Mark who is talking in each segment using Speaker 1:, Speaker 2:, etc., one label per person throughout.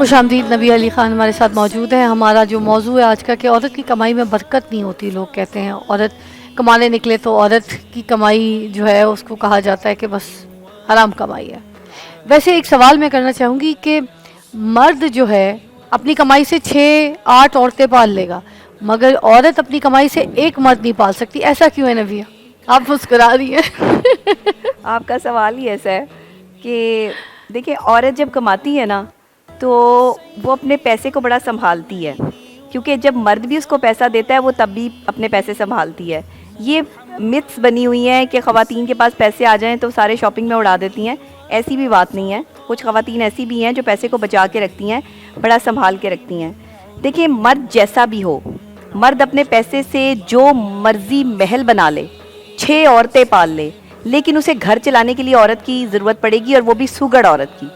Speaker 1: خوش آمدید. نبی علی خان ہمارے ساتھ موجود ہیں. ہمارا جو موضوع ہے آج کا کہ عورت کی کمائی میں برکت نہیں ہوتی. لوگ کہتے ہیں عورت کمانے نکلے تو عورت کی کمائی جو ہے اس کو کہا جاتا ہے کہ بس حرام کمائی ہے. ویسے ایک سوال میں کرنا چاہوں گی کہ مرد جو ہے اپنی کمائی سے 6-8 عورتیں پال لے گا مگر عورت اپنی کمائی سے ایک مرد نہیں پال سکتی. ایسا کیوں ہے نبیہ؟ آپ مسکرا رہی ہیں.
Speaker 2: آپ کا سوال ہی ایسا ہے کہ دیکھیں عورت جب کماتی ہے نا تو وہ اپنے پیسے کو بڑا سنبھالتی ہے، کیونکہ جب مرد بھی اس کو پیسہ دیتا ہے وہ تب بھی اپنے پیسے سنبھالتی ہے. یہ متس بنی ہوئی ہیں کہ خواتین کے پاس پیسے آ جائیں تو سارے شاپنگ میں اڑا دیتی ہیں. ایسی بھی بات نہیں ہے. کچھ خواتین ایسی بھی ہیں جو پیسے کو بچا کے رکھتی ہیں، بڑا سنبھال کے رکھتی ہیں. دیکھیں مرد جیسا بھی ہو، مرد اپنے پیسے سے جو مرضی محل بنا لے، 6 عورتیں پال لے، لیکن اسے گھر چلانے کے لیے عورت کی ضرورت پڑے گی، اور وہ بھی سگڑ عورت کی،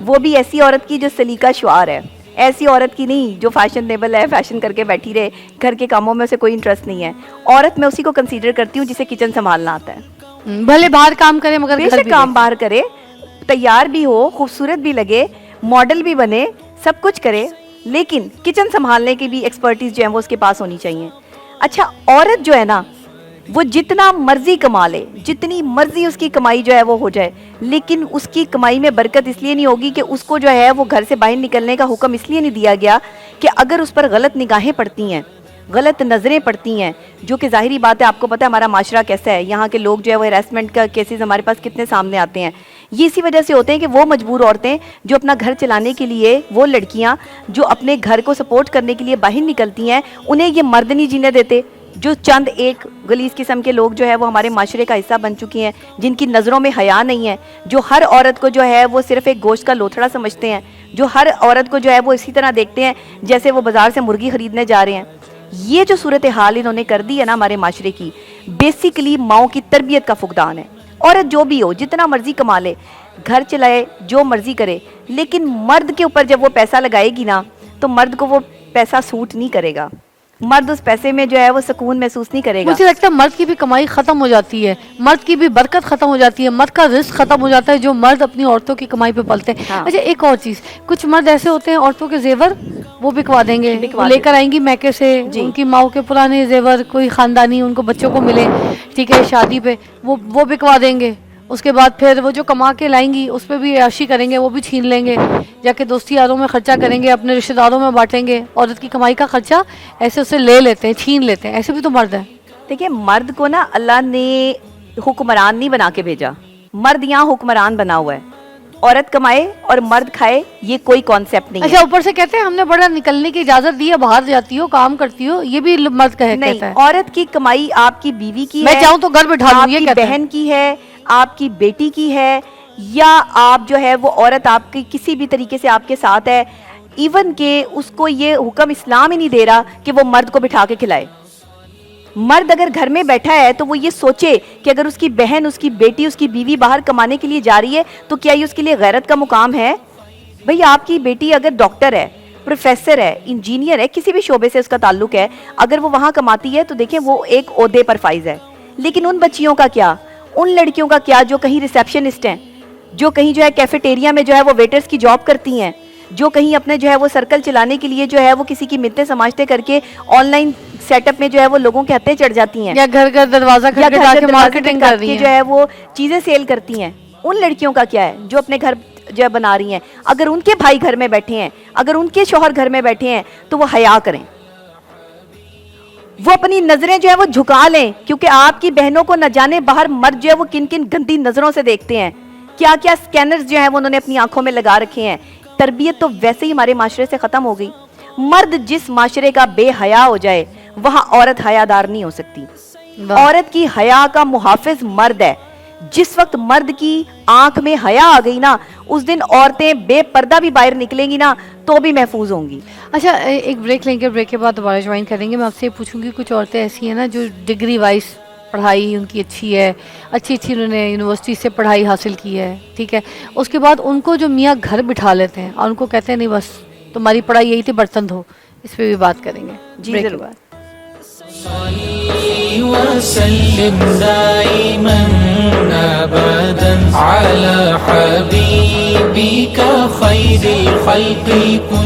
Speaker 2: وہ بھی ایسی عورت کی جو سلیقہ شعار ہے. ایسی عورت کی نہیں جو فیشنیبل ہے، فیشن کر کے بیٹھی رہے، گھر کے کاموں میں اسے کوئی انٹرسٹ نہیں ہے. عورت میں اسی کو کنسیڈر کرتی ہوں جسے کچن سنبھالنا آتا ہے.
Speaker 1: بھلے باہر کام کرے مگر
Speaker 2: بے شک کام باہر کرے، تیار بھی ہو، خوبصورت بھی لگے، ماڈل بھی بنے، سب کچھ کرے، لیکن کچن سنبھالنے کی بھی ایکسپرٹیز جو ہے وہ اس کے پاس ہونی چاہیے. اچھا عورت جو ہے نا وہ جتنا مرضی کما لے، جتنی مرضی اس کی کمائی جو ہے وہ ہو جائے، لیکن اس کی کمائی میں برکت اس لیے نہیں ہوگی کہ اس کو جو ہے وہ گھر سے باہر نکلنے کا حکم اس لیے نہیں دیا گیا کہ اگر اس پر غلط نگاہیں پڑتی ہیں، غلط نظریں پڑتی ہیں، جو کہ ظاہری بات ہے. آپ کو پتہ ہے ہمارا معاشرہ کیسا ہے، یہاں کے لوگ جو ہے وہ ہراسمنٹ کا کیسز ہمارے پاس کتنے سامنے آتے ہیں. یہ اسی وجہ سے ہوتے ہیں کہ وہ مجبور عورتیں جو اپنا گھر چلانے کے لیے، وہ لڑکیاں جو اپنے گھر کو سپورٹ کرنے کے لیے باہر نکلتی ہیں، انہیں یہ مرد نہیں جینے دیتے. جو چند ایک غلیظ قسم کے لوگ جو ہے وہ ہمارے معاشرے کا حصہ بن چکی ہیں، جن کی نظروں میں حیا نہیں ہے، جو ہر عورت کو جو ہے وہ صرف ایک گوشت کا لوتھڑا سمجھتے ہیں، جو ہر عورت کو جو ہے وہ اسی طرح دیکھتے ہیں جیسے وہ بازار سے مرغی خریدنے جا رہے ہیں. یہ جو صورتحال انہوں نے کر دی ہے نا ہمارے معاشرے کی، بیسیکلی ماؤں کی تربیت کا فقدان ہے. عورت جو بھی ہو، جتنا مرضی کما لے، گھر چلائے، جو مرضی کرے، لیکن مرد کے اوپر جب وہ پیسہ لگائے گی نا تو مرد کو وہ پیسہ سوٹ نہیں کرے گا. مرد اس پیسے میں جو ہے وہ سکون محسوس نہیں کرے گا.
Speaker 1: مجھے لگتا ہے مرد کی بھی کمائی ختم ہو جاتی ہے، مرد کی بھی برکت ختم ہو جاتی ہے، مرد کا رزق ختم ہو جاتا ہے جو مرد اپنی عورتوں کی کمائی پہ پلتے ہیں. اچھا ایک اور چیز، کچھ مرد ایسے ہوتے ہیں عورتوں کے زیور وہ بکوا دیں گے، لے کر آئیں گی میکے سے، ان کی ماؤں کے پرانے زیور کوئی خاندانی ان کو بچوں کو ملے، ٹھیک ہے، شادی پہ وہ بکوا دیں گے. اس کے بعد پھر وہ جو کما کے لائیں گی اس پہ بھی عیاشی کریں گے، وہ بھی چھین لیں گے، جا کے دوستی یاروں میں خرچہ کریں گے، اپنے رشتہ داروں میں بانٹیں گے. عورت کی کمائی کا خرچہ ایسے اسے لے لیتے ہیں، چھین لیتے ہیں. ایسے بھی تو مرد ہیں.
Speaker 2: دیکھیں مرد کو نا اللہ نے حکمران نہیں بنا کے بھیجا، مرد یہاں حکمران بنا ہوا ہے. عورت کمائے اور مرد کھائے یہ کوئی کانسیپٹ نہیں ہے.
Speaker 1: اچھا اوپر سے کہتے ہیں ہم نے بڑا نکلنے کی اجازت دی ہے، باہر جاتی ہو، کام کرتی ہو، یہ بھی مرد کہتا ہے.
Speaker 2: نہیں، عورت کی کمائی آپ کی بیوی کی ہے،
Speaker 1: میں چاہوں تو گھر بٹھا لوں، یہ
Speaker 2: آپ کی بہن کی ہے، آپ کی بیٹی کی ہے، یا آپ جو ہے وہ عورت آپ کی کسی بھی طریقے سے آپ کے ساتھ ہے. ایون کہ اس کو یہ حکم اسلام ہی نہیں دے رہا کہ وہ مرد کو بٹھا کے کھلائے. مرد اگر گھر میں بیٹھا ہے تو وہ یہ سوچے کہ اگر اس کی بہن، اس کی بیٹی، اس کی بیوی باہر کمانے کے لیے جا رہی ہے تو کیا یہ اس کے لیے غیرت کا مقام ہے؟ بھئی آپ کی بیٹی اگر ڈاکٹر ہے، پروفیسر ہے، انجینئر ہے، کسی بھی شعبے سے اس کا تعلق ہے، اگر وہ وہاں کماتی ہے تو دیکھیں وہ ایک عہدے پر فائز ہے. لیکن ان بچیوں کا کیا، ان لڑکیوں کا کیا جو کہیں ریسیپشنسٹ ہیں، جو کہیں جو ہے کیفیٹیریا میں جو ہے وہ ویٹرز کی جاب کرتی ہیں، جو کہیں اپنے جو ہے وہ سرکل چلانے کے لیے جو ہے وہ کسی کی منتیں سماجتے کر کے آن لائن سیٹ اپ میں جو ہے وہ لوگوں کے ہتھیں چڑھ جاتی ہیں،
Speaker 1: یا گھر گھر دروازہ کھٹکھٹا کے مارکیٹنگ کر رہی ہیں،
Speaker 2: جو ہے وہ چیزیں سیل کرتی ہیں. ان لڑکیوں کا کیا ہے جو اپنے گھر جو ہے بنا رہی ہیں؟ اگر ان کے بھائی گھر میں بیٹھے ہیں، اگر ان کے شوہر گھر میں بیٹھے ہیں تو وہ حیا کریں، وہ اپنی نظریں جو ہے وہ جھکا لیں، کیونکہ آپ کی بہنوں کو نہ جانے باہر مرد جو ہے وہ کن کن گندی نظروں سے دیکھتے ہیں، کیا کیا سکینرز جو ہیں وہ انہوں نے اپنی آنکھوں میں لگا رکھے ہیں. تربیت تو ویسے ہی ہمارے معاشرے سے ختم ہو گئی. مرد جس معاشرے کا بے حیا ہو جائے وہاں عورت حیادار نہیں ہو سکتی. عورت کی حیا کا محافظ مرد ہے. جس وقت مرد کی آنکھ میں حیا آ گئی نا اس دن عورتیں بے پردہ بھی باہر نکلیں گی نا تو بھی محفوظ ہوں گی.
Speaker 1: اچھا ایک بریک لیں گے، بریک کے بعد دوبارہ جوائن کریں گے. میں آپ سے پوچھوں گی کچھ عورتیں ایسی ہیں نا جو ڈگری وائز پڑھائی ان کی اچھی ہے، اچھی انہوں نے یونیورسٹی سے پڑھائی حاصل کی ہے، ٹھیک ہے، اس کے بعد ان کو جو میاں گھر بٹھا لیتے ہیں اور ان کو کہتے ہیں نہیں بس تمہاری پڑھائی یہی تھی، برتن دھو. اس پہ بھی بات کریں گے.
Speaker 2: جی ضرور.
Speaker 3: وسلم دائما أبدا على حبيبك خير الخلق كل